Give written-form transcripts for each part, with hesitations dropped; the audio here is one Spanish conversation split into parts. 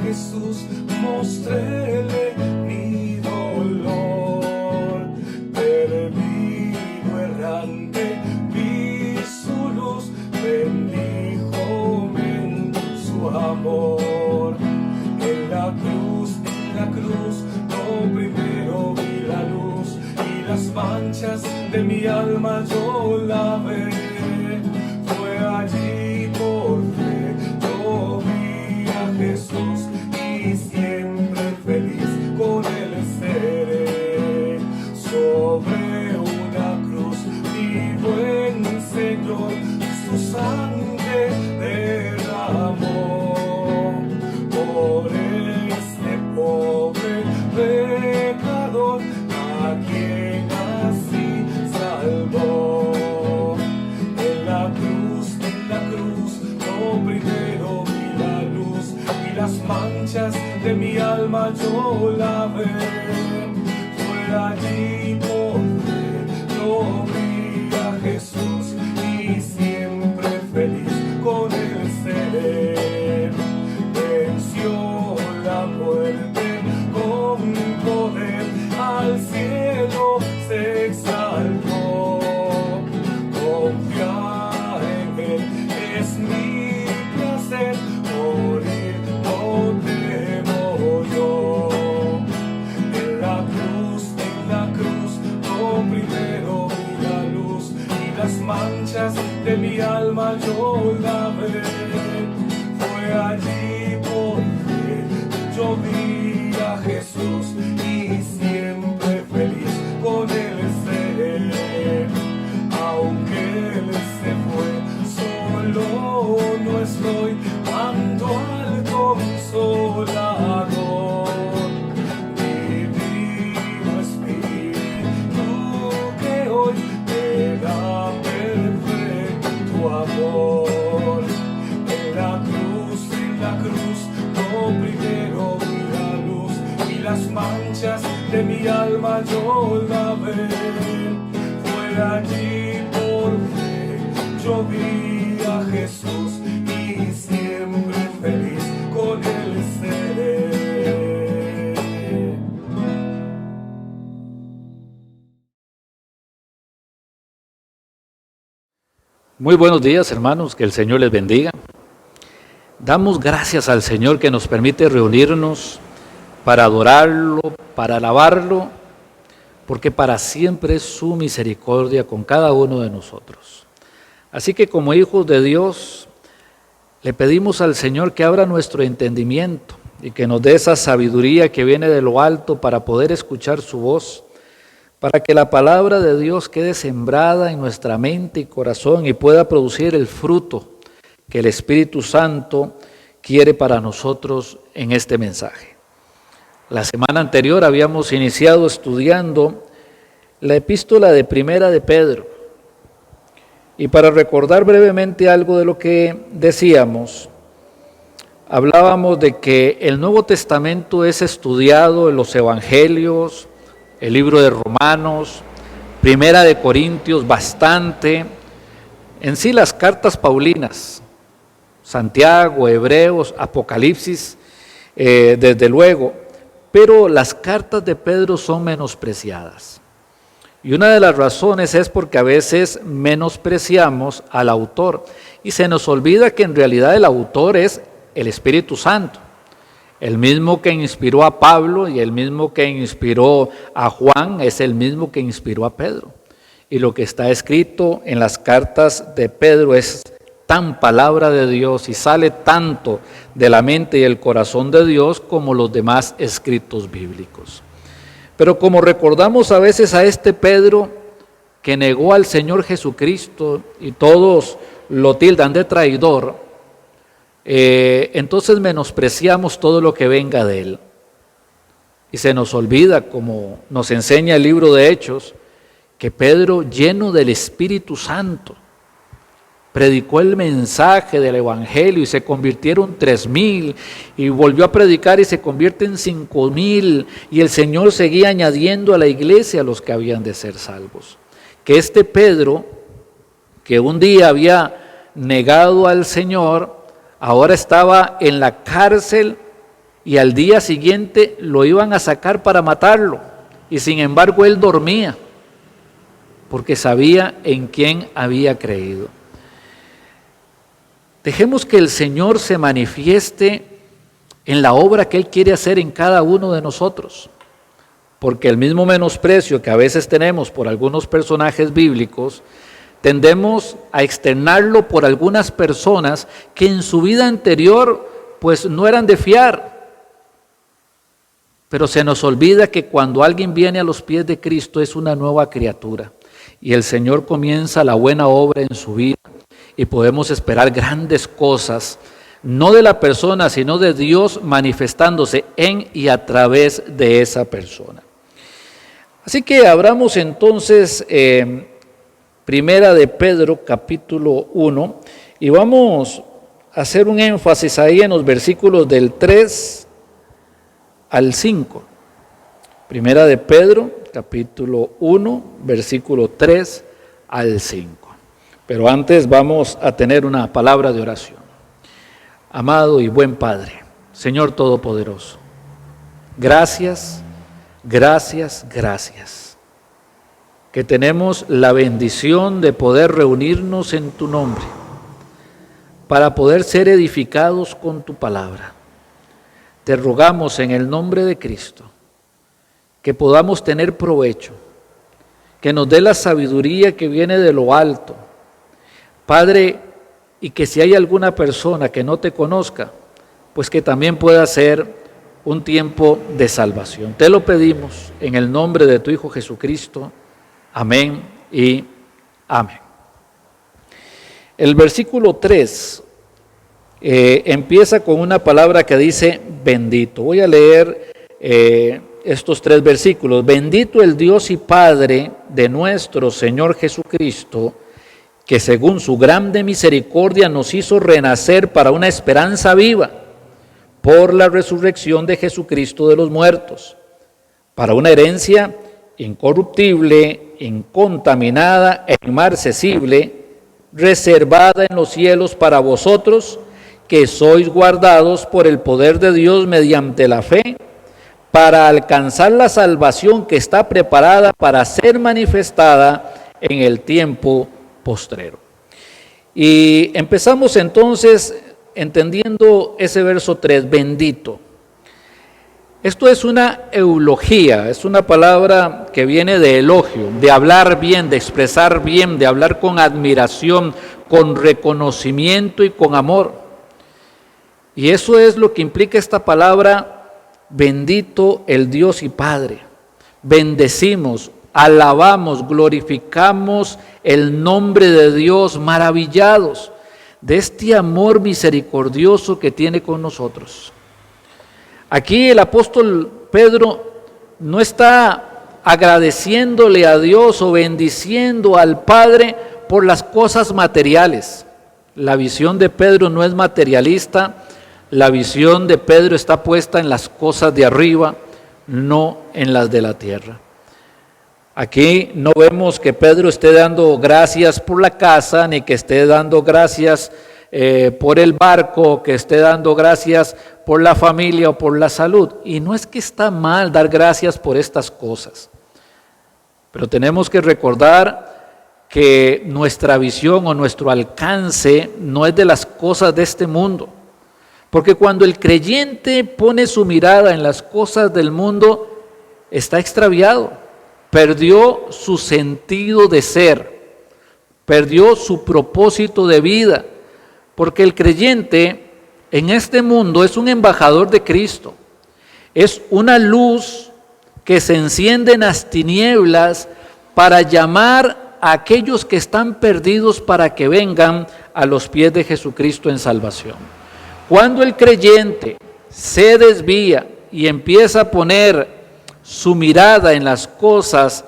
Jesús, mostréle mi dolor. Perdido errante, vi su luz, bendíjome en su amor. En la cruz, no primero vi la luz, y las manchas de mi alma yo lavé. Fue allí por fe, yo vi a Jesús, y siempre feliz con él seré. Sobre una cruz, mi buen Señor, su sangre derramó. Por este pobre pecador, a quien así salvó. En la cruz, no primero vi la luz, y las manchas de mi alma yo lavé. Fue allí por fe, yo vi a Jesús, y siempre feliz con él seré. Venció la muerte con poder, al cielo se exaltó. Confiar en él es mi placer, morir no temo yo. En la cruz, no primero vi la luz, y las manchas de mi alma yo lavé. Fue allí por fe, yo vi a Jesús, y siempre feliz con él seré. Aunque él se fue, solo no estoy, ando al consolador, divino Espíritu que hoy me da perfecto amor. En la cruz, no primero la luz y las manchas de mi alma yo lavé. Fue allí por fe, yo vi a Jesús y siempre feliz con él seré. Muy buenos días, hermanos, que el Señor les bendiga. Damos gracias al Señor que nos permite reunirnos para adorarlo, para alabarlo, porque para siempre es su misericordia con cada uno de nosotros. Así que como hijos de Dios, le pedimos al Señor que abra nuestro entendimiento y que nos dé esa sabiduría que viene de lo alto para poder escuchar su voz, para que la palabra de Dios quede sembrada en nuestra mente y corazón y pueda producir el fruto que el Espíritu Santo quiere para nosotros en este mensaje. La semana anterior habíamos iniciado estudiando la epístola de Primera de Pedro. Y para recordar brevemente algo de lo que decíamos, hablábamos de que el Nuevo Testamento es estudiado en los Evangelios, el libro de Romanos, Primera de Corintios bastante, en sí las cartas paulinas, Santiago, Hebreos, Apocalipsis, desde luego, pero las cartas de Pedro son menospreciadas. Y una de las razones es porque a veces menospreciamos al autor y se nos olvida que en realidad el autor es el Espíritu Santo, el mismo que inspiró a Pablo y el mismo que inspiró a Juan es el mismo que inspiró a Pedro. Y lo que está escrito en las cartas de Pedro es tan palabra de Dios y sale tanto de la mente y el corazón de Dios como los demás escritos bíblicos. Pero como recordamos a veces a este Pedro que negó al Señor Jesucristo y todos lo tildan de traidor, entonces menospreciamos todo lo que venga de él. Y se nos olvida, como nos enseña el libro de Hechos, que Pedro, lleno del Espíritu Santo, predicó el mensaje del Evangelio y se convirtieron 3,000 y volvió a predicar y se convierten 5,000 y el Señor seguía añadiendo a la iglesia a los que habían de ser salvos. Que este Pedro, que un día había negado al Señor, ahora estaba en la cárcel y al día siguiente lo iban a sacar para matarlo y sin embargo él dormía porque sabía en quién había creído. Dejemos que el Señor se manifieste en la obra que Él quiere hacer en cada uno de nosotros, porque el mismo menosprecio que a veces tenemos por algunos personajes bíblicos, tendemos a externarlo por algunas personas que en su vida anterior pues no eran de fiar, pero se nos olvida que cuando alguien viene a los pies de Cristo es una nueva criatura y el Señor comienza la buena obra en su vida. Y podemos esperar grandes cosas, no de la persona, sino de Dios manifestándose en y a través de esa persona. Así que abramos entonces Primera de Pedro, capítulo 1, y vamos a hacer un énfasis ahí en los versículos del 3 al 5. Primera de Pedro, capítulo 1, versículo 3 al 5. Pero antes vamos a tener una palabra de oración. Amado y buen Padre, Señor Todopoderoso, gracias, gracias, gracias, que tenemos la bendición de poder reunirnos en tu nombre, para poder ser edificados con tu palabra. Te rogamos en el nombre de Cristo, que podamos tener provecho, que nos dé la sabiduría que viene de lo alto, Padre, y que si hay alguna persona que no te conozca, pues que también pueda ser un tiempo de salvación. Te lo pedimos en el nombre de tu Hijo Jesucristo. Amén y amén. El versículo 3 empieza con una palabra que dice bendito. Voy a leer estos 3 versículos. Bendito el Dios y Padre de nuestro Señor Jesucristo, que según su grande misericordia nos hizo renacer para una esperanza viva por la resurrección de Jesucristo de los muertos, para una herencia incorruptible, incontaminada e inmarcesible, reservada en los cielos para vosotros, que sois guardados por el poder de Dios mediante la fe, para alcanzar la salvación que está preparada para ser manifestada en el tiempo postrero. Y empezamos entonces entendiendo ese verso 3, bendito. Esto es una eulogía, es una palabra que viene de elogio, de hablar bien, de expresar bien, de hablar con admiración, con reconocimiento y con amor. Y eso es lo que implica esta palabra, bendito el Dios y Padre. Bendecimos, alabamos, glorificamos el nombre de Dios, maravillados de este amor misericordioso que tiene con nosotros. Aquí el apóstol Pedro no está agradeciéndole a Dios o bendiciendo al Padre por las cosas materiales. La visión de Pedro no es materialista, la visión de Pedro está puesta en las cosas de arriba, no en las de la tierra. Aquí no vemos que Pedro esté dando gracias por la casa, ni que esté dando gracias por el barco, que esté dando gracias por la familia o por la salud. Y no es que está mal dar gracias por estas cosas, pero tenemos que recordar que nuestra visión o nuestro alcance no es de las cosas de este mundo. Porque cuando el creyente pone su mirada en las cosas del mundo, está extraviado, perdió su sentido de ser, perdió su propósito de vida, porque el creyente en este mundo es un embajador de Cristo, es una luz que se enciende en las tinieblas para llamar a aquellos que están perdidos para que vengan a los pies de Jesucristo en salvación. Cuando el creyente se desvía y empieza a poner su mirada en las cosas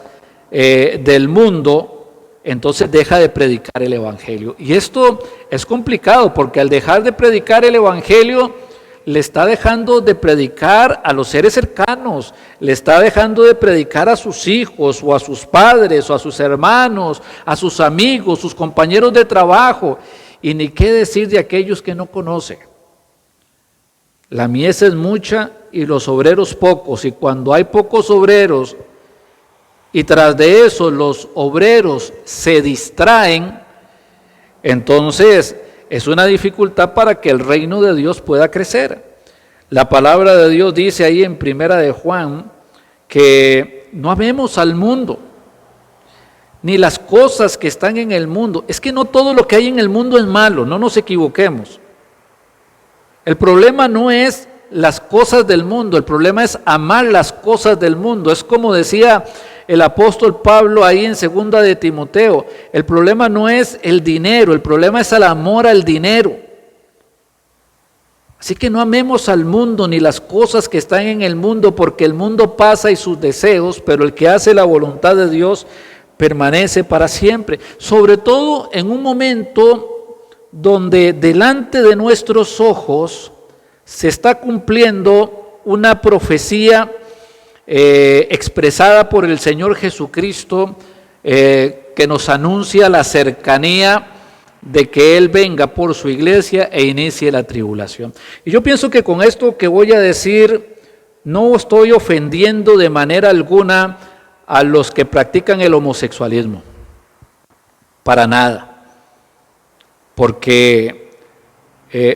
del mundo, entonces deja de predicar el Evangelio. Y esto es complicado porque al dejar de predicar el Evangelio, le está dejando de predicar a los seres cercanos, le está dejando de predicar a sus hijos o a sus padres o a sus hermanos, a sus amigos, sus compañeros de trabajo, y ni qué decir de aquellos que no conoce. La mies es mucha y los obreros pocos, y cuando hay pocos obreros y tras de eso los obreros se distraen, entonces es una dificultad para que el reino de Dios pueda crecer. La palabra de Dios dice ahí en 1 de Juan que no amemos al mundo, ni las cosas que están en el mundo. Es que no todo lo que hay en el mundo es malo, no nos equivoquemos. El problema no es las cosas del mundo, el problema es amar las cosas del mundo. Es como decía el apóstol Pablo ahí en 2 de Timoteo, el problema no es el dinero, el problema es el amor al dinero. Así que no amemos al mundo ni las cosas que están en el mundo, porque el mundo pasa y sus deseos, pero el que hace la voluntad de Dios permanece para siempre. Sobre todo en un momento donde delante de nuestros ojos se está cumpliendo una profecía expresada por el Señor Jesucristo, que nos anuncia la cercanía de que Él venga por su iglesia e inicie la tribulación. Y yo pienso que con esto que voy a decir no estoy ofendiendo de manera alguna a los que practican el homosexualismo, para nada, porque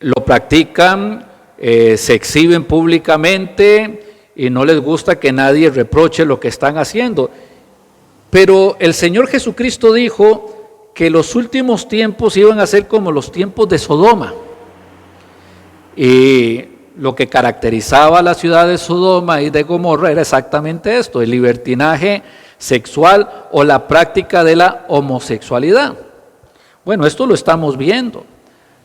lo practican, se exhiben públicamente y no les gusta que nadie reproche lo que están haciendo. Pero el Señor Jesucristo dijo que los últimos tiempos iban a ser como los tiempos de Sodoma. Y lo que caracterizaba a la ciudad de Sodoma y de Gomorra era exactamente esto, el libertinaje sexual o la práctica de la homosexualidad. Bueno, esto lo estamos viendo.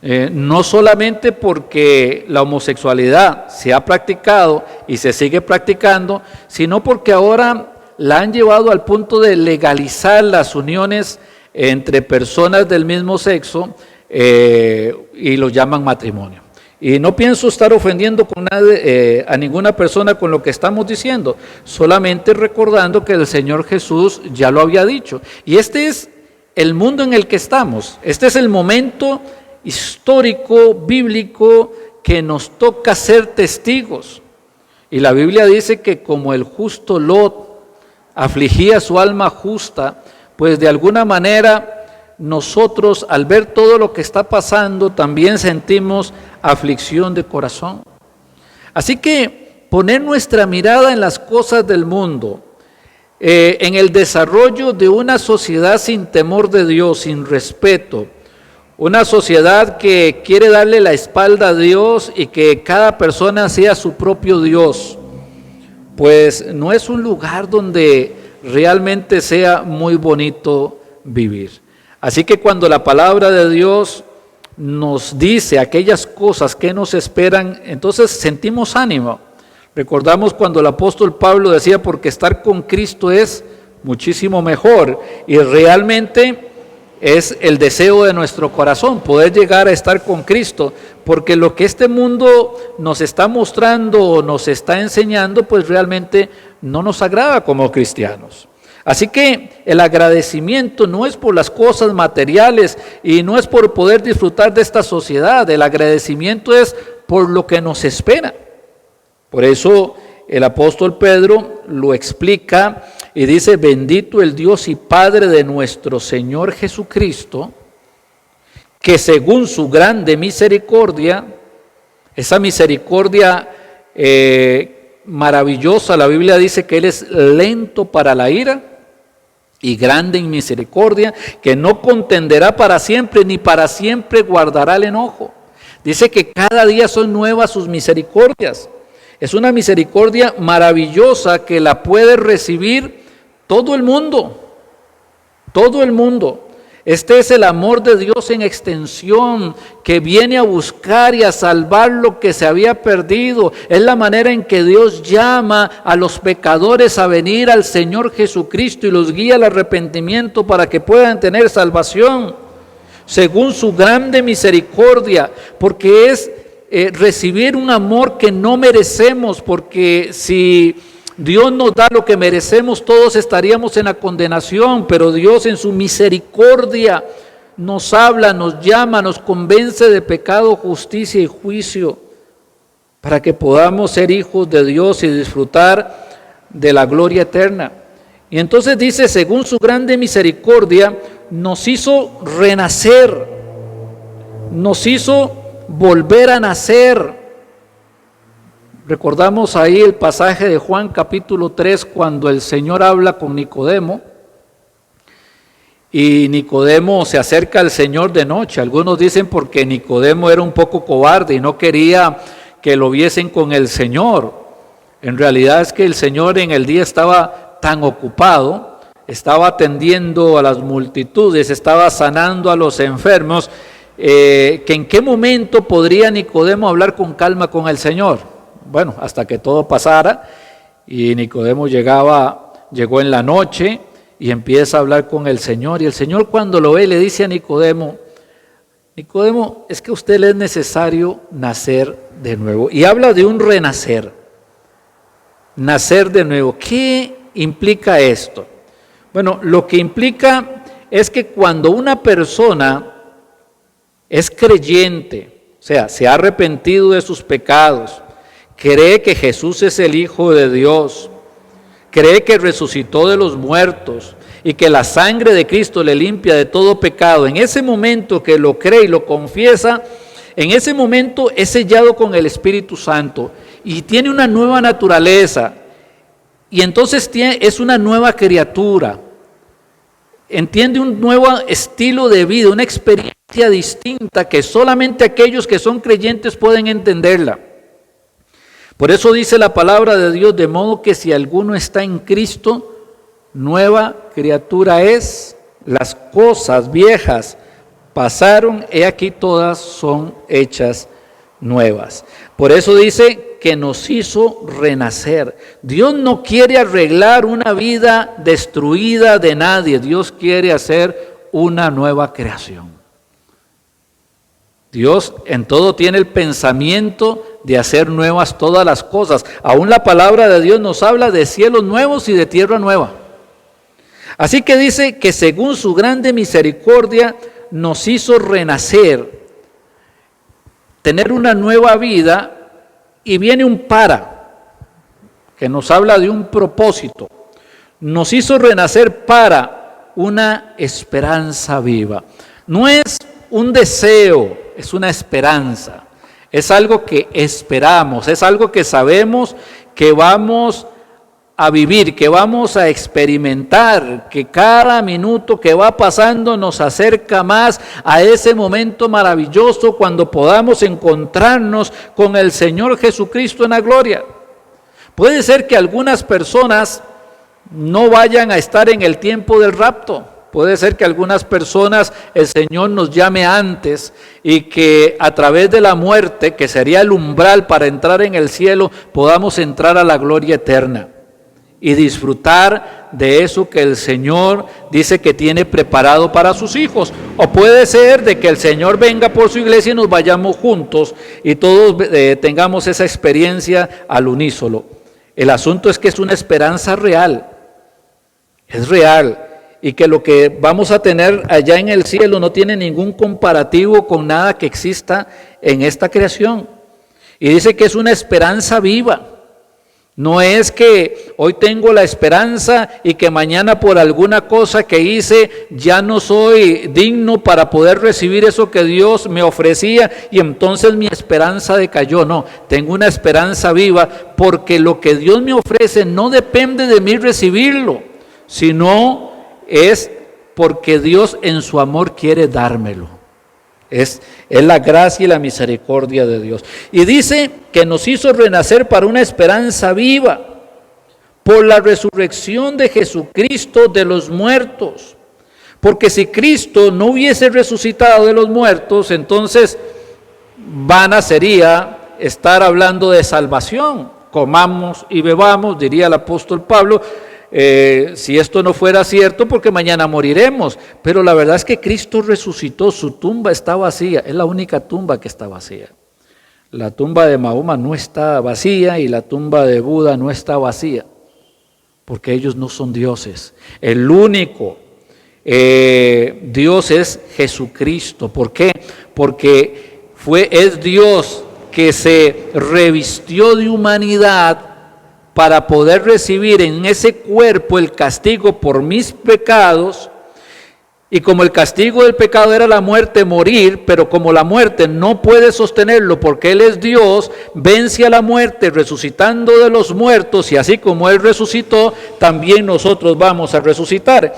No solamente porque la homosexualidad se ha practicado y se sigue practicando, sino porque ahora la han llevado al punto de legalizar las uniones entre personas del mismo sexo y lo llaman matrimonio. Y no pienso estar ofendiendo a ninguna persona con lo que estamos diciendo, solamente recordando que el Señor Jesús ya lo había dicho. Y este es el mundo en el que estamos, este es el momento histórico, bíblico, que nos toca ser testigos. Y la Biblia dice que como el justo Lot afligía su alma justa, pues de alguna manera nosotros al ver todo lo que está pasando también sentimos aflicción de corazón. Así que poner nuestra mirada en las cosas del mundo, en el desarrollo de una sociedad sin temor de Dios, sin respeto, una sociedad que quiere darle la espalda a Dios y que cada persona sea su propio Dios, pues no es un lugar donde realmente sea muy bonito vivir. Así que cuando la palabra de Dios nos dice aquellas cosas que nos esperan, entonces sentimos ánimo. Recordamos cuando el apóstol Pablo decía, porque estar con Cristo es muchísimo mejor, y realmente es el deseo de nuestro corazón, poder llegar a estar con Cristo, porque lo que este mundo nos está mostrando, nos está enseñando, pues realmente no nos agrada como cristianos. Así que el agradecimiento no es por las cosas materiales y no es por poder disfrutar de esta sociedad, el agradecimiento es por lo que nos espera. Por eso el apóstol Pedro lo explica y dice, bendito el Dios y Padre de nuestro Señor Jesucristo, que según su grande misericordia, esa misericordia maravillosa, la Biblia dice que Él es lento para la ira y grande en misericordia, que no contenderá para siempre, ni para siempre guardará el enojo. Dice que cada día son nuevas sus misericordias. Es una misericordia maravillosa que la puede recibir todo el mundo, todo el mundo. Este es el amor de Dios en extensión, que viene a buscar y a salvar lo que se había perdido. Es la manera en que Dios llama a los pecadores a venir al Señor Jesucristo y los guía al arrepentimiento para que puedan tener salvación, según su grande misericordia, porque es recibir un amor que no merecemos, porque si Dios nos da lo que merecemos, todos estaríamos en la condenación, pero Dios en su misericordia nos habla, nos llama, nos convence de pecado, justicia y juicio, para que podamos ser hijos de Dios y disfrutar de la gloria eterna. Y entonces dice, según su grande misericordia, nos hizo renacer, nos hizo volver a nacer. Recordamos ahí el pasaje de Juan capítulo 3, cuando el Señor habla con Nicodemo, y Nicodemo se acerca al Señor de noche. Algunos dicen porque Nicodemo era un poco cobarde y no quería que lo viesen con el Señor. En realidad es que el Señor en el día estaba tan ocupado, estaba atendiendo a las multitudes, estaba sanando a los enfermos, que en qué momento podría Nicodemo hablar con calma con el Señor. Bueno, hasta que todo pasara, y Nicodemo llegó en la noche y empieza a hablar con el Señor, y el Señor cuando lo ve le dice a Nicodemo, Nicodemo, es que a usted le es necesario nacer de nuevo, y habla de un renacer, nacer de nuevo. ¿Qué implica esto? Bueno, lo que implica es que cuando una persona es creyente, o sea, se ha arrepentido de sus pecados, cree que Jesús es el Hijo de Dios, cree que resucitó de los muertos y que la sangre de Cristo le limpia de todo pecado, en ese momento que lo cree y lo confiesa, en ese momento es sellado con el Espíritu Santo y tiene una nueva naturaleza, y entonces es una nueva criatura, entiende un nuevo estilo de vida, una experiencia distinta que solamente aquellos que son creyentes pueden entenderla. Por eso dice la palabra de Dios, de modo que si alguno está en Cristo, nueva criatura es, las cosas viejas pasaron, he aquí todas son hechas nuevas. Por eso dice que nos hizo renacer. Dios no quiere arreglar una vida destruida de nadie. Dios quiere hacer una nueva creación. Dios en todo tiene el pensamiento de hacer nuevas todas las cosas. Aún la palabra de Dios nos habla de cielos nuevos y de tierra nueva. Así que dice que según su grande misericordia nos hizo renacer, tener una nueva vida, y viene un que nos habla de un propósito. Nos hizo renacer para una esperanza viva. No es un deseo, es una esperanza. Es algo que esperamos, es algo que sabemos que vamos a vivir, que vamos a experimentar, que cada minuto que va pasando nos acerca más a ese momento maravilloso cuando podamos encontrarnos con el Señor Jesucristo en la gloria. Puede ser que algunas personas no vayan a estar en el tiempo del rapto. Puede ser que algunas personas el Señor nos llame antes y que a través de la muerte, que sería el umbral para entrar en el cielo, podamos entrar a la gloria eterna y disfrutar de eso que el Señor dice que tiene preparado para sus hijos. O puede ser de que el Señor venga por su iglesia y nos vayamos juntos y todos tengamos esa experiencia al unísono. El asunto es que es una esperanza real, es real, y que lo que vamos a tener allá en el cielo no tiene ningún comparativo con nada que exista en esta creación. Y dice que es una esperanza viva. No es que hoy tengo la esperanza y que mañana por alguna cosa que hice ya no soy digno para poder recibir eso que Dios me ofrecía y entonces mi esperanza decayó. No, tengo una esperanza viva porque lo que Dios me ofrece no depende de mí recibirlo, sino es porque Dios en su amor quiere dármelo. Es la gracia y la misericordia de Dios. Y dice que nos hizo renacer para una esperanza viva por la resurrección de Jesucristo de los muertos. Porque si Cristo no hubiese resucitado de los muertos, entonces vana sería estar hablando de salvación. Comamos y bebamos, diría el apóstol Pablo, si esto no fuera cierto, porque mañana moriremos. Pero la verdad es que Cristo resucitó, su tumba está vacía, es la única tumba que está vacía. La tumba de Mahoma no está vacía y la tumba de Buda no está vacía, porque ellos no son dioses. El único Dios es Jesucristo. ¿Por qué? Porque es Dios que se revistió de humanidad para poder recibir en ese cuerpo el castigo por mis pecados, y como el castigo del pecado era la muerte, morir, pero como la muerte no puede sostenerlo porque Él es Dios, vence a la muerte resucitando de los muertos, y así como Él resucitó, también nosotros vamos a resucitar.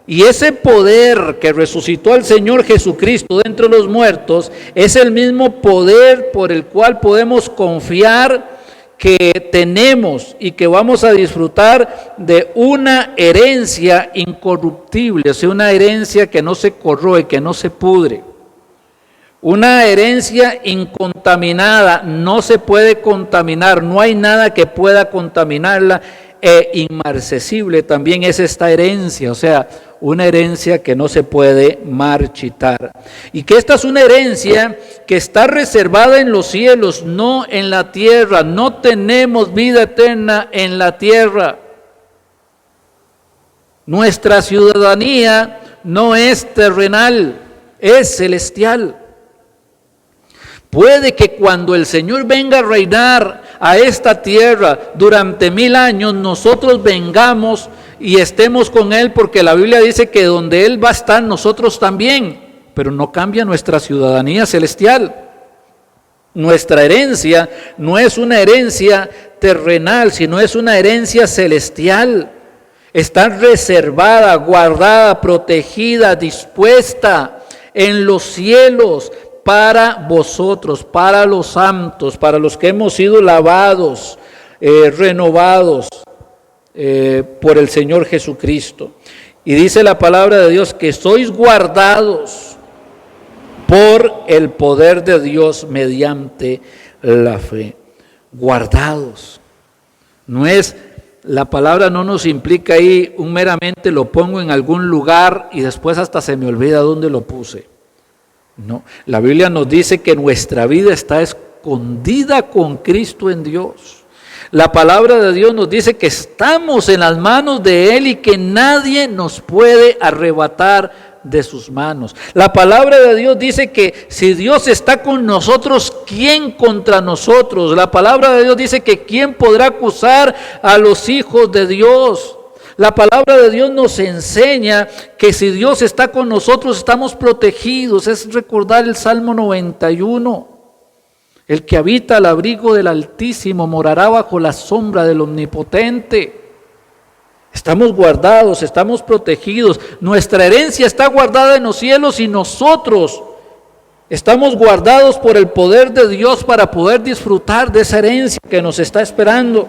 Y ese poder que resucitó al Señor Jesucristo de entre los muertos es el mismo poder por el cual podemos confiar que tenemos y que vamos a disfrutar de una herencia incorruptible, o sea, una herencia que no se corroe, que no se pudre. Una herencia incontaminada, no se puede contaminar, no hay nada que pueda contaminarla, inmarcesible también es esta herencia, o sea, una herencia que no se puede marchitar. Y que esta es una herencia que está reservada en los cielos, no en la tierra. No tenemos vida eterna en la tierra. Nuestra ciudadanía no es terrenal, es celestial. Puede que cuando el Señor venga a reinar a esta tierra durante 1000 años, nosotros vengamos y estemos con Él, porque la Biblia dice que donde Él va a estar, nosotros también, pero no cambia nuestra ciudadanía celestial. Nuestra herencia no es una herencia terrenal, sino es una herencia celestial. Está reservada, guardada, protegida, dispuesta en los cielos para vosotros, para los santos, para los que hemos sido lavados, renovados por el Señor Jesucristo. Y dice la palabra de Dios que sois guardados por el poder de Dios mediante la fe. Guardados. No es, la palabra no nos implica ahí un meramente lo pongo en algún lugar y después hasta se me olvida dónde lo puse. No, la Biblia nos dice que nuestra vida está escondida con Cristo en Dios. La palabra de Dios nos dice que estamos en las manos de Él y que nadie nos puede arrebatar de sus manos. La palabra de Dios dice que si Dios está con nosotros, ¿quién contra nosotros? La palabra de Dios dice que ¿quién podrá acusar a los hijos de Dios? La palabra de Dios nos enseña que si Dios está con nosotros, estamos protegidos. Es recordar el Salmo 91. El que habita al abrigo del Altísimo morará bajo la sombra del Omnipotente. Estamos guardados, estamos protegidos. Nuestra herencia está guardada en los cielos y nosotros estamos guardados por el poder de Dios para poder disfrutar de esa herencia que nos está esperando.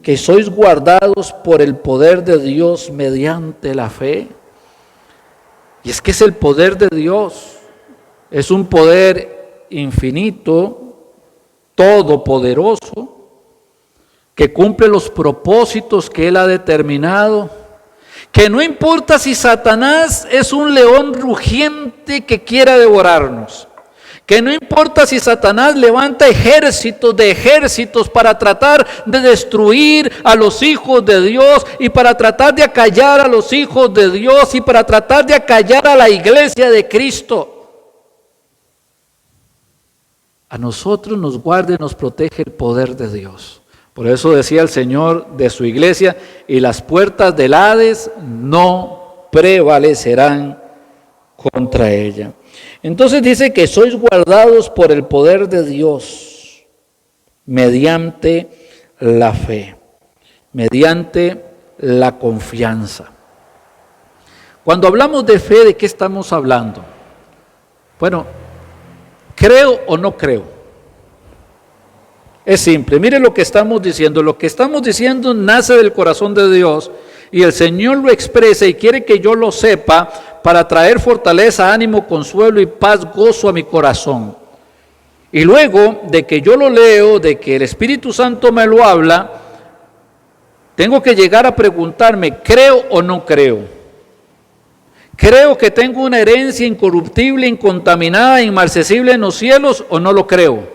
Que sois guardados por el poder de Dios mediante la fe. Y es que es el poder de Dios. Es un poder infinito, todopoderoso, que cumple los propósitos que Él ha determinado, que no importa si Satanás es un león rugiente que quiera devorarnos, que no importa si Satanás levanta ejércitos de ejércitos para tratar de destruir a los hijos de Dios y para tratar de acallar a los hijos de Dios y para tratar de acallar a la iglesia de Cristo. A nosotros nos guarda y nos protege el poder de Dios. Por eso decía el Señor de su iglesia, y las puertas del Hades no prevalecerán contra ella. Entonces dice que sois guardados por el poder de Dios mediante la fe, mediante la confianza. Cuando hablamos de fe, ¿de qué estamos hablando? Bueno, ¿creo o no creo? Es simple, mire lo que estamos diciendo. Lo que estamos diciendo nace del corazón de Dios y el Señor lo expresa y quiere que yo lo sepa para traer fortaleza, ánimo, consuelo y paz, gozo a mi corazón. Y luego de que yo lo leo, de que el Espíritu Santo me lo habla, tengo que llegar a preguntarme, ¿creo o no creo? ¿Creo que tengo una herencia incorruptible, incontaminada, inmarcesible en los cielos o no lo creo?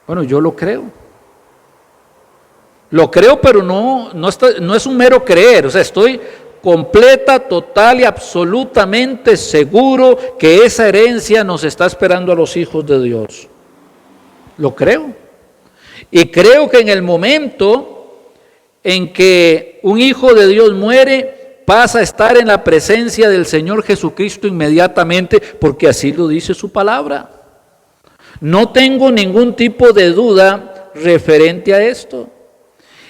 Bueno, yo lo creo. Lo creo, pero no es un mero creer. O sea, estoy completa, total y absolutamente seguro que esa herencia nos está esperando a los hijos de Dios. Lo creo. Y creo que en el momento en que un hijo de Dios muere, pasa a estar en la presencia del Señor Jesucristo inmediatamente, porque así lo dice su palabra. No tengo ningún tipo de duda referente a esto.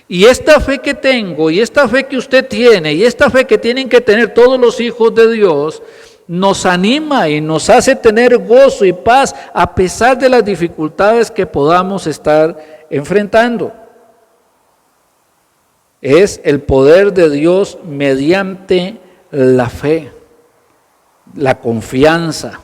Y esta fe que tengo, y esta fe que usted tiene, y esta fe que tienen que tener todos los hijos de Dios, nos anima y nos hace tener gozo y paz a pesar de las dificultades que podamos estar enfrentando. Es el poder de Dios mediante la fe, la confianza.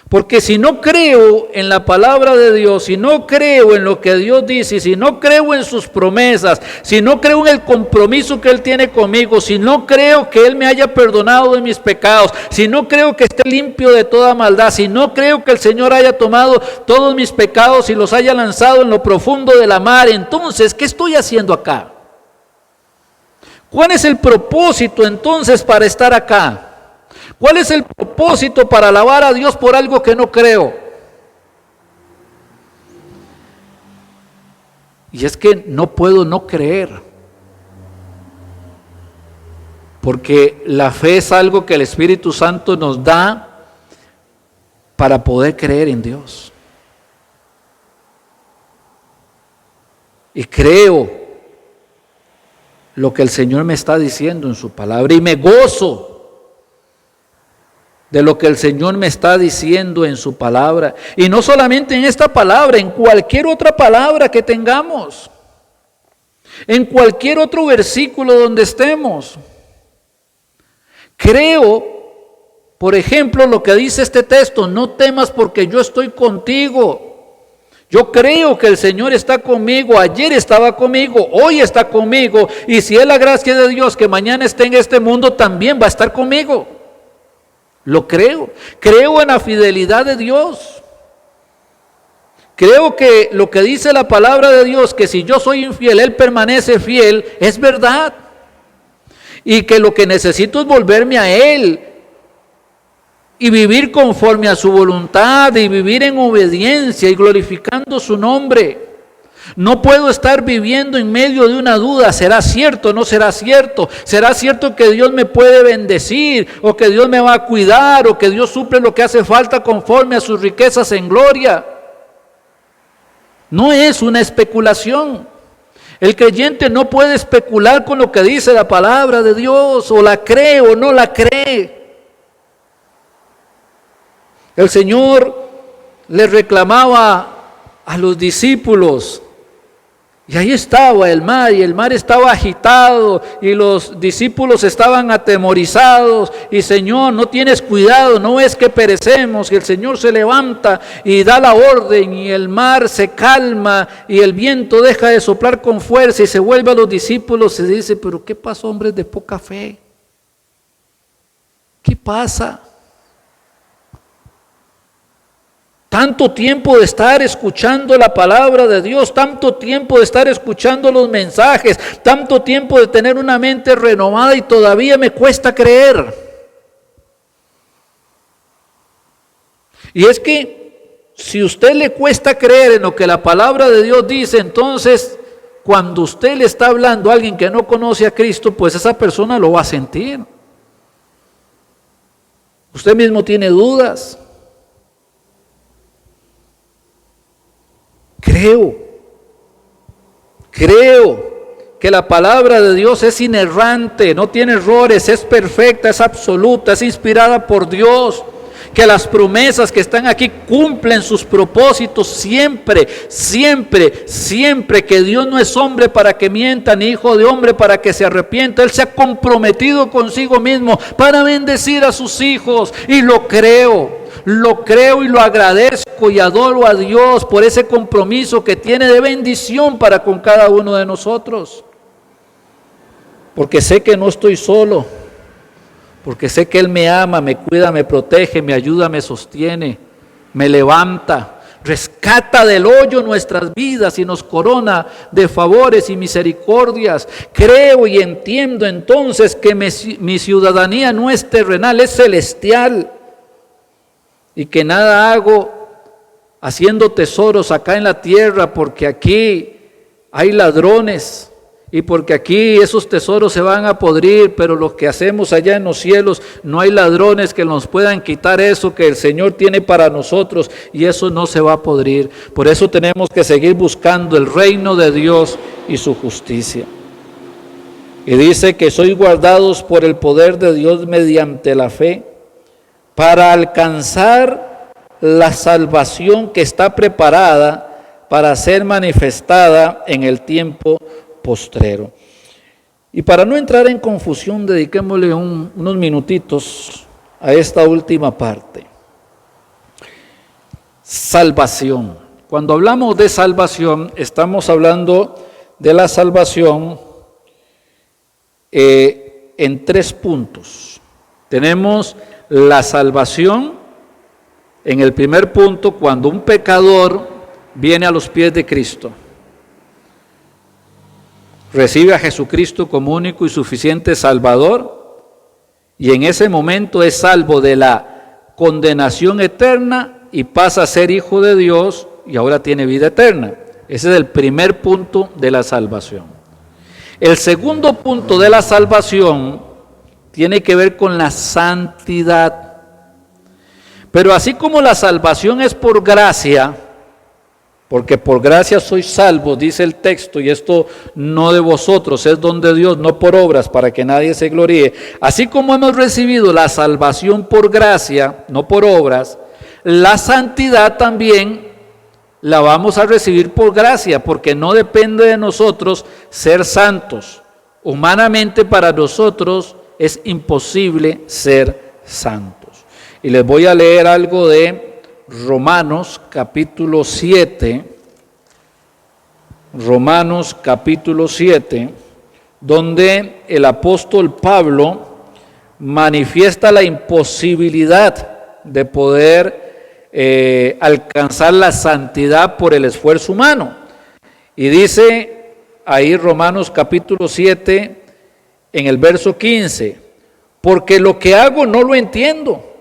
Porque si no creo en la palabra de Dios, si no creo en lo que Dios dice, si no creo en sus promesas, si no creo en el compromiso que Él tiene conmigo, si no creo que Él me haya perdonado de mis pecados, si no creo que esté limpio de toda maldad, si no creo que el Señor haya tomado todos mis pecados y los haya lanzado en lo profundo de la mar, entonces, ¿qué estoy haciendo acá? ¿Cuál es el propósito entonces para estar acá? ¿Cuál es el propósito para alabar a Dios por algo que no creo? Y es que no puedo no creer, porque la fe es algo que el Espíritu Santo nos da para poder creer en Dios. Y creo lo que el Señor me está diciendo en su palabra y me gozo de lo que el Señor me está diciendo en su palabra. Y no solamente en esta palabra, en cualquier otra palabra que tengamos, en cualquier otro versículo donde estemos. Creo Por ejemplo, lo que dice este texto: no temas porque yo estoy contigo. Yo creo que el Señor está conmigo, ayer estaba conmigo, hoy está conmigo, y si es la gracia de Dios que mañana esté en este mundo, también va a estar conmigo. Lo creo. Creo en la fidelidad de Dios. Creo que lo que dice la palabra de Dios, que si yo soy infiel, Él permanece fiel, es verdad. Y que lo que necesito es volverme a Él y vivir conforme a su voluntad y vivir en obediencia y glorificando su nombre. No puedo estar viviendo en medio de una duda: ¿será cierto o no será cierto? ¿Será cierto que Dios me puede bendecir, o que Dios me va a cuidar, o que Dios suple lo que hace falta conforme a sus riquezas en gloria? No es una especulación. El creyente no puede especular con lo que dice la palabra de Dios: o la cree o no la cree. El Señor le reclamaba a los discípulos, y ahí estaba el mar, y el mar estaba agitado, y los discípulos estaban atemorizados, y Señor, ¿no tienes cuidado? ¿No ves que perecemos? Y el Señor se levanta y da la orden, y el mar se calma, y el viento deja de soplar con fuerza, y se vuelve a los discípulos y dice: ¿pero qué pasó, hombres de poca fe? ¿Qué pasa? Tanto tiempo de estar escuchando la palabra de Dios, tanto tiempo de estar escuchando los mensajes, tanto tiempo de tener una mente renovada, y todavía me cuesta creer. Y es que si a usted le cuesta creer en lo que la palabra de Dios dice, entonces cuando usted le está hablando a alguien que no conoce a Cristo, pues esa persona lo va a sentir. Usted mismo tiene dudas. Creo que la palabra de Dios es inerrante, no tiene errores, es perfecta, es absoluta, es inspirada por Dios. Que las promesas que están aquí cumplen sus propósitos siempre, siempre, siempre. Que Dios no es hombre para que mienta, ni hijo de hombre para que se arrepienta. Él se ha comprometido consigo mismo para bendecir a sus hijos, y lo creo y lo agradezco y adoro a Dios por ese compromiso que tiene de bendición para con cada uno de nosotros. Porque sé que no estoy solo, porque sé que Él me ama, me cuida, me protege, me ayuda, me sostiene, me levanta, rescata del hoyo nuestras vidas y nos corona de favores y misericordias. Creo y entiendo entonces que mi ciudadanía no es terrenal, es celestial. Y que nada hago haciendo tesoros acá en la tierra, porque aquí hay ladrones, y porque aquí esos tesoros se van a podrir, pero lo que hacemos allá en los cielos, no hay ladrones que nos puedan quitar eso que el Señor tiene para nosotros, y eso no se va a podrir. Por eso tenemos que seguir buscando el reino de Dios y su justicia. Y dice que sois guardados por el poder de Dios mediante la fe, para alcanzar la salvación que está preparada para ser manifestada en el tiempo postrero. Y para no entrar en confusión, dediquémosle unos minutitos a esta última parte. Salvación. Cuando hablamos de salvación, estamos hablando de la salvación en 3 puntos. Tenemos la salvación en el primer punto, cuando un pecador viene a los pies de Cristo, recibe a Jesucristo como único y suficiente Salvador, y en ese momento es salvo de la condenación eterna y pasa a ser hijo de Dios, y ahora tiene vida eterna. Ese es el primer punto de la salvación. El segundo punto de la salvación tiene que ver con la santidad. Pero así como la salvación es por gracia, porque por gracia sois salvos, dice el texto, y esto no de vosotros, es don de Dios, no por obras, para que nadie se gloríe. Así como hemos recibido la salvación por gracia, no por obras, la santidad también la vamos a recibir por gracia, porque no depende de nosotros ser santos. Humanamente para nosotros es imposible ser santos. y les voy a leer algo de Romanos capítulo 7. Romanos capítulo 7, donde el apóstol Pablo manifiesta la imposibilidad de poder alcanzar la santidad por el esfuerzo humano. Y dice ahí Romanos capítulo 7, en el verso 15, porque lo que hago no lo entiendo,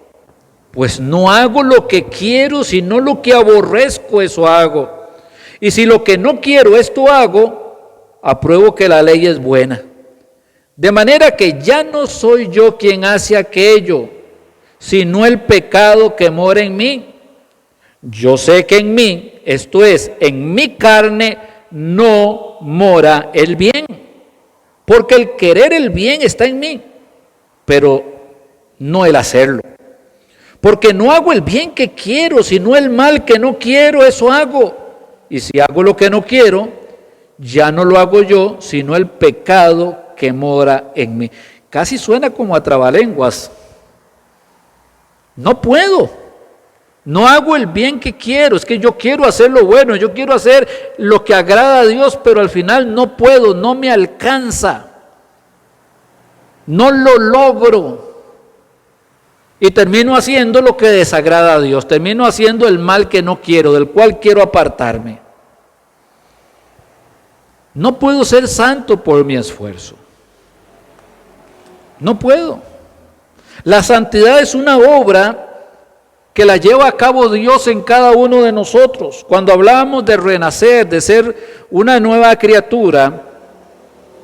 pues no hago lo que quiero, sino lo que aborrezco, eso hago. Y si lo que no quiero, esto hago, apruebo que la ley es buena. De manera que ya no soy yo quien hace aquello, sino el pecado que mora en mí. Yo sé que en mí, esto es, en mi carne, no mora el bien. Porque el querer el bien está en mí, pero no el hacerlo. Porque no hago el bien que quiero, sino el mal que no quiero, eso hago. Y si hago lo que no quiero, ya no lo hago yo, sino el pecado que mora en mí. Casi suena como a trabalenguas. No puedo. No hago el bien que quiero. Es que yo quiero hacer lo bueno, yo quiero hacer lo que agrada a Dios, pero al final no puedo, no me alcanza. No lo logro. Y termino haciendo lo que desagrada a Dios. Termino haciendo el mal que no quiero, del cual quiero apartarme. No puedo ser santo por mi esfuerzo. No puedo. La santidad es una obra que la lleva a cabo Dios en cada uno de nosotros. Cuando hablamos de renacer, de ser una nueva criatura,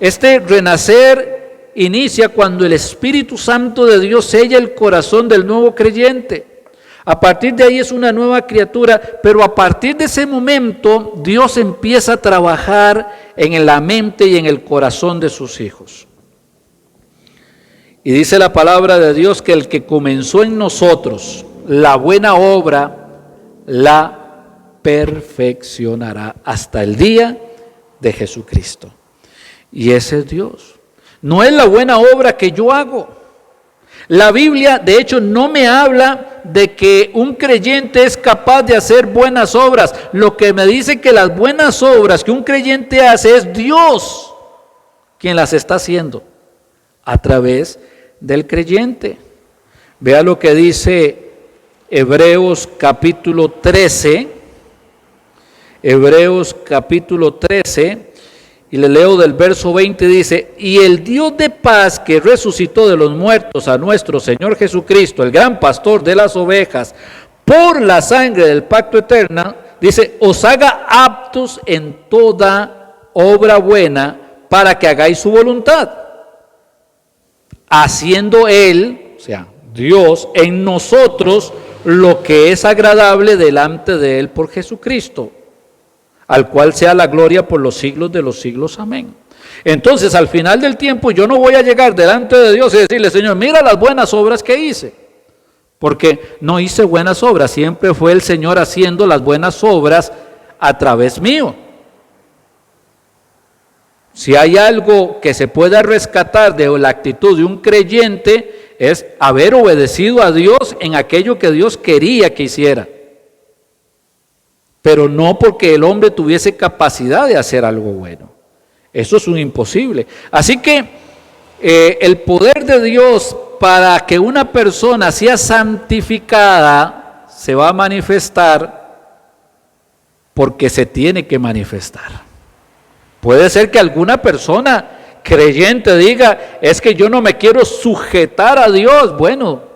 este renacer inicia cuando el Espíritu Santo de Dios sella el corazón del nuevo creyente. A partir de ahí es una nueva criatura, pero a partir de ese momento Dios empieza a trabajar en la mente y en el corazón de sus hijos. Y dice la palabra de Dios que el que comenzó en nosotros la buena obra, la perfeccionará hasta el día de Jesucristo. Y ese es Dios. No es la buena obra que yo hago. La Biblia, de hecho, no me habla de que un creyente es capaz de hacer buenas obras. Lo que me dice que las buenas obras que un creyente hace es Dios quien las está haciendo a través del creyente. Vea lo que dice Hebreos capítulo 13. Hebreos capítulo 13. Y le leo del verso 20, dice, y el Dios de paz que resucitó de los muertos a nuestro Señor Jesucristo, el gran pastor de las ovejas, por la sangre del pacto eterno, dice, os haga aptos en toda obra buena para que hagáis su voluntad, haciendo Él, o sea, Dios, en nosotros lo que es agradable delante de Él por Jesucristo, al cual sea la gloria por los siglos de los siglos. Amén. Entonces, al final del tiempo, yo no voy a llegar delante de Dios y decirle, Señor, mira las buenas obras que hice. Porque no hice buenas obras, siempre fue el Señor haciendo las buenas obras a través mío. Si hay algo que se pueda rescatar de la actitud de un creyente, es haber obedecido a Dios en aquello que Dios quería que hiciera. Pero no porque el hombre tuviese capacidad de hacer algo bueno. Eso es un imposible. Así que el poder de Dios para que una persona sea santificada se va a manifestar porque se tiene que manifestar. Puede ser que alguna persona creyente diga, es que yo no me quiero sujetar a Dios. Bueno,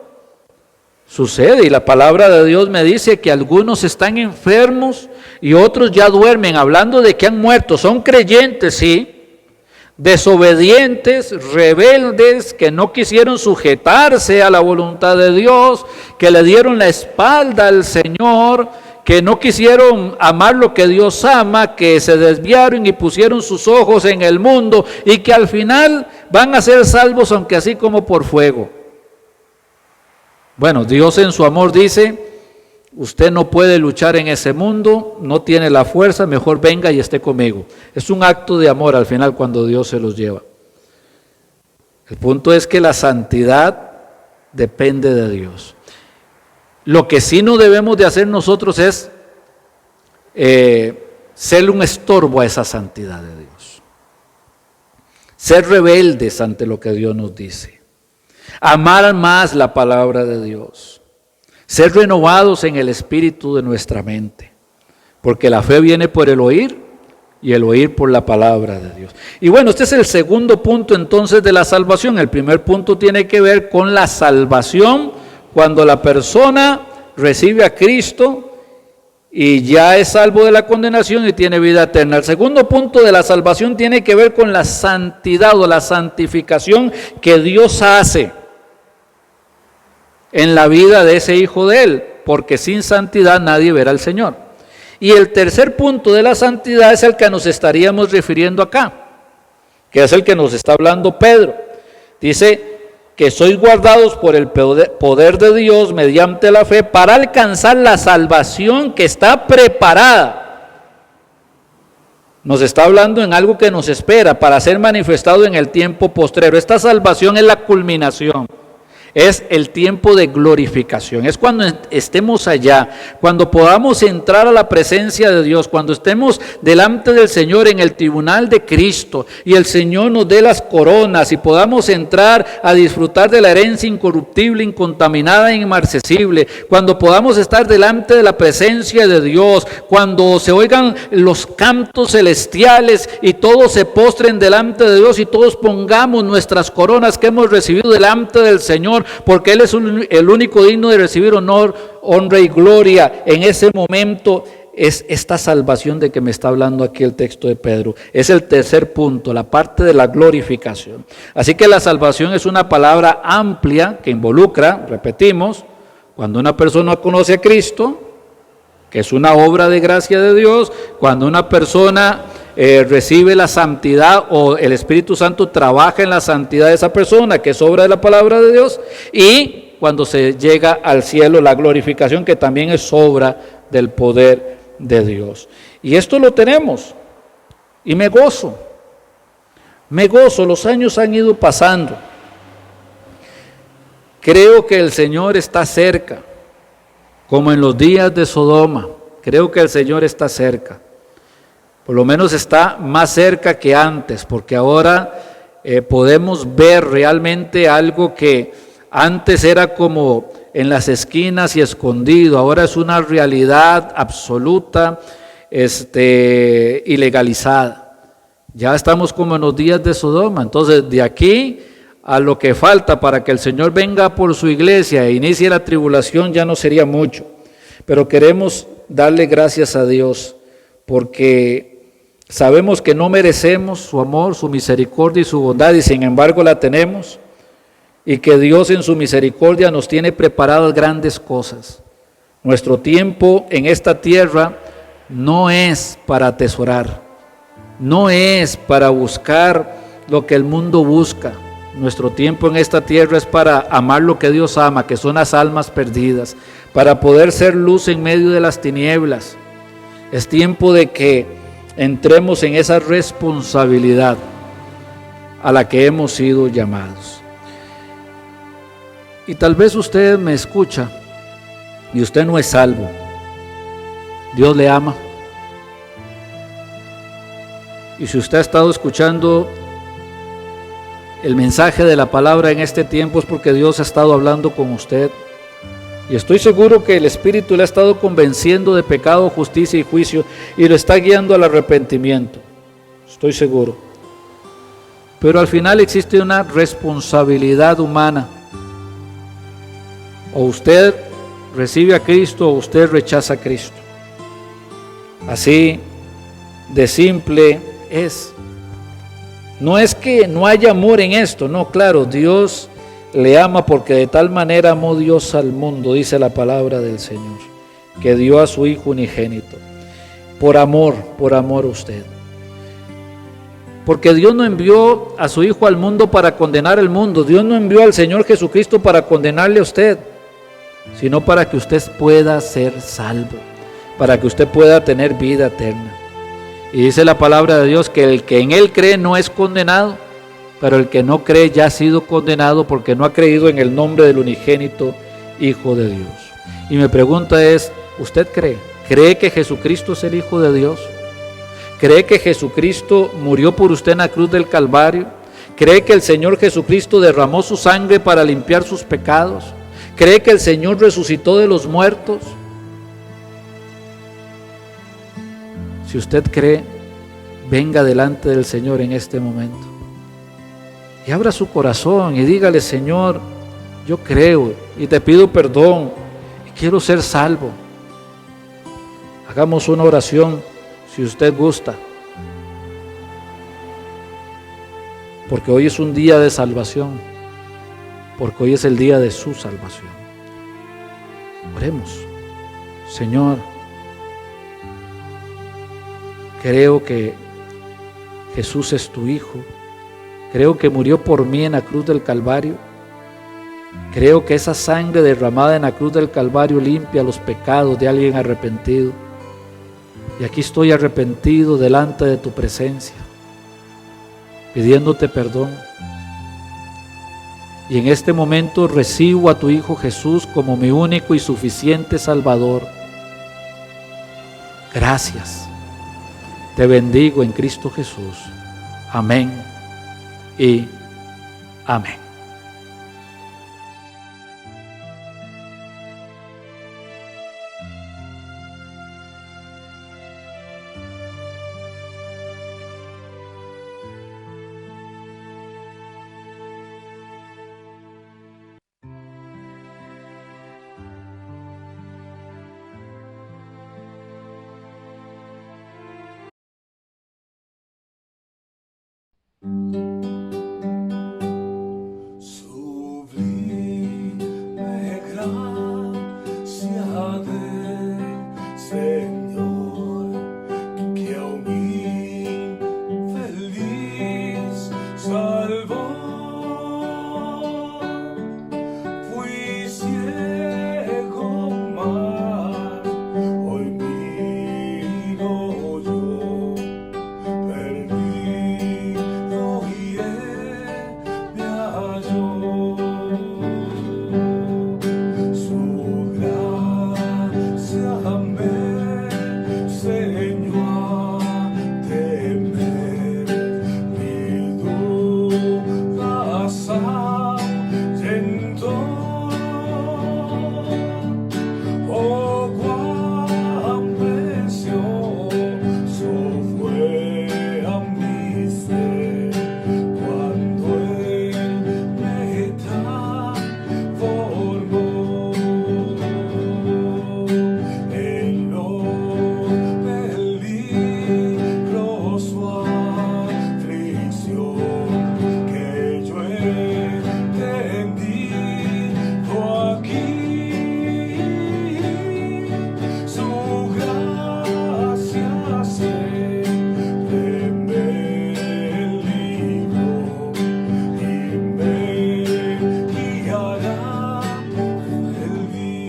sucede, y la palabra de Dios me dice que algunos están enfermos y otros ya duermen, hablando de que han muerto. Son creyentes, sí, desobedientes, rebeldes, que no quisieron sujetarse a la voluntad de Dios, que le dieron la espalda al Señor, que no quisieron amar lo que Dios ama, que se desviaron y pusieron sus ojos en el mundo y que al final van a ser salvos, aunque así como por fuego. Bueno, Dios en su amor dice, usted no puede luchar en ese mundo, no tiene la fuerza, mejor venga y esté conmigo. Es un acto de amor al final cuando Dios se los lleva. El punto es que la santidad depende de Dios. Lo que sí no debemos de hacer nosotros es ser un estorbo a esa santidad de Dios. Ser rebeldes ante lo que Dios nos dice. Amar más la palabra de Dios. Ser renovados en el espíritu de nuestra mente. Porque la fe viene por el oír y el oír por la palabra de Dios. Y bueno, este es el segundo punto entonces de la salvación. El primer punto tiene que ver con la salvación cuando la persona recibe a Cristo y ya es salvo de la condenación y tiene vida eterna. El segundo punto de la salvación tiene que ver con la santidad o la santificación que Dios hace en la vida de ese hijo de Él, porque sin santidad nadie verá al Señor. Y el tercer punto de la santidad es el que nos estaríamos refiriendo acá, que es el que nos está hablando Pedro. Dice que sois guardados por el poder de Dios mediante la fe para alcanzar la salvación que está preparada. Nos está hablando en algo que nos espera para ser manifestado en el tiempo postrero. Esta salvación es la culminación. Es el tiempo de glorificación, es cuando estemos allá, cuando podamos entrar a la presencia de Dios, cuando estemos delante del Señor en el tribunal de Cristo y el Señor nos dé las coronas y podamos entrar a disfrutar de la herencia incorruptible, incontaminada e inmarcesible, cuando podamos estar delante de la presencia de Dios, cuando se oigan los cantos celestiales y todos se postren delante de Dios y todos pongamos nuestras coronas que hemos recibido delante del Señor, porque Él es el único digno de recibir honor, honra y gloria. En ese momento es esta salvación de que me está hablando aquí el texto de Pedro. Es el tercer punto, la parte de la glorificación. Así que la salvación es una palabra amplia que involucra, repetimos, cuando una persona conoce a Cristo, que es una obra de gracia de Dios, cuando una persona recibe la santidad o el Espíritu Santo trabaja en la santidad de esa persona, que es obra de la palabra de Dios, y cuando se llega al cielo, la glorificación, que también es obra del poder de Dios. Y esto lo tenemos, y me gozo, los años han ido pasando. Creo que el Señor está cerca, como en los días de Sodoma. Creo que el Señor está cerca. Por lo menos está más cerca que antes, porque ahora podemos ver realmente algo que antes era como en las esquinas y escondido, ahora es una realidad absoluta y legalizada. Ya estamos como en los días de Sodoma. Entonces, de aquí a lo que falta para que el Señor venga por su iglesia e inicie la tribulación ya no sería mucho. Pero queremos darle gracias a Dios porque sabemos que no merecemos su amor, su misericordia y su bondad, y sin embargo la tenemos, y que Dios en su misericordia nos tiene preparadas grandes cosas. Nuestro tiempo en esta tierra no es para atesorar, no es para buscar lo que el mundo busca. Nuestro tiempo en esta tierra es para amar lo que Dios ama, que son las almas perdidas, para poder ser luz en medio de las tinieblas. Es tiempo de que entremos en esa responsabilidad a la que hemos sido llamados. Y tal vez usted me escucha y usted no es salvo. Dios le ama. Y si usted ha estado escuchando el mensaje de la palabra en este tiempo, es porque Dios ha estado hablando con usted. Y estoy seguro que el Espíritu le ha estado convenciendo de pecado, justicia y juicio y lo está guiando al arrepentimiento. Estoy seguro. Pero al final existe una responsabilidad humana. O usted recibe a Cristo o usted rechaza a Cristo. Así de simple es. No es que no haya amor en esto, no, claro, Dios le ama porque de tal manera amó Dios al mundo, dice la palabra del Señor, que dio a su Hijo unigénito. Por amor a usted. Porque Dios no envió a su Hijo al mundo para condenar el mundo. Dios no envió al Señor Jesucristo para condenarle a usted, sino para que usted pueda ser salvo, para que usted pueda tener vida eterna. Y dice la palabra de Dios que el que en Él cree no es condenado, pero el que no cree ya ha sido condenado porque no ha creído en el nombre del unigénito Hijo de Dios. Y mi pregunta es, ¿usted cree? ¿Cree que Jesucristo es el Hijo de Dios? ¿Cree que Jesucristo murió por usted en la cruz del Calvario? ¿Cree que el Señor Jesucristo derramó su sangre para limpiar sus pecados? ¿Cree que el Señor resucitó de los muertos? Si usted cree, venga delante del Señor en este momento y abra su corazón y dígale: Señor, yo creo y te pido perdón y quiero ser salvo. Hagamos una oración si usted gusta, porque hoy es un día de salvación, porque hoy es el día de su salvación. Oremos. Señor, creo que Jesús es tu Hijo, creo que murió por mí en la cruz del Calvario, creo que esa sangre derramada en la cruz del Calvario limpia los pecados de alguien arrepentido, y aquí estoy arrepentido delante de tu presencia, pidiéndote perdón. Y en este momento recibo a tu Hijo Jesús como mi único y suficiente Salvador. Gracias. Te bendigo en Cristo Jesús. Amén y amén. Sublime gracia del Señor, que a un infeliz salvó. Fui ciego, mas hoy miro yo, perdido y él me halló. Su gracia me enseñó a temer, mi dudas ahuyentó. Oh, cuán precioso fue a mi ser cuando Él me transformó. En los peligros su aflicción que yo entendí aquí. Su gracia siempre me libró y me guiará feliz.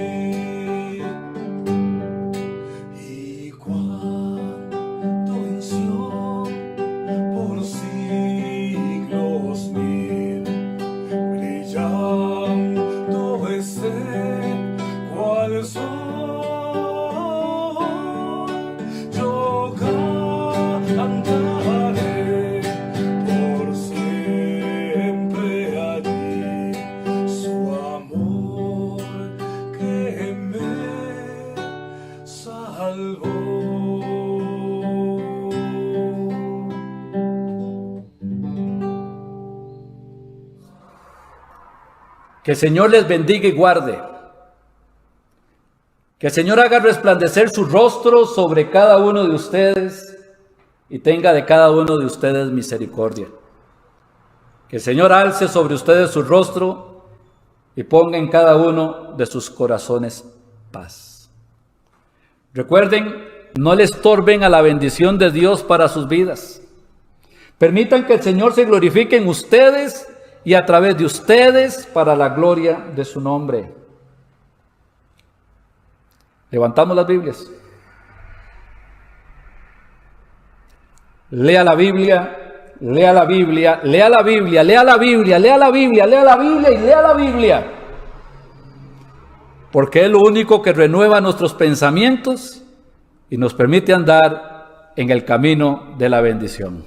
Y cuando en Sión por siglos mil brillando esté cual sol, yo cantaré por siempre allí su amor que me salvó. Que el Señor les bendiga y guarde. Que el Señor haga resplandecer su rostro sobre cada uno de ustedes y tenga de cada uno de ustedes misericordia. Que el Señor alce sobre ustedes su rostro y ponga en cada uno de sus corazones paz. Recuerden, no le estorben a la bendición de Dios para sus vidas. Permitan que el Señor se glorifique en ustedes y a través de ustedes para la gloria de su nombre. Levantamos las Biblias. Lea la Biblia, lea la Biblia, lea la Biblia, lea la Biblia, lea la Biblia, lea la Biblia y lea la Biblia. porque es lo único que renueva nuestros pensamientos y nos permite andar en el camino de la bendición.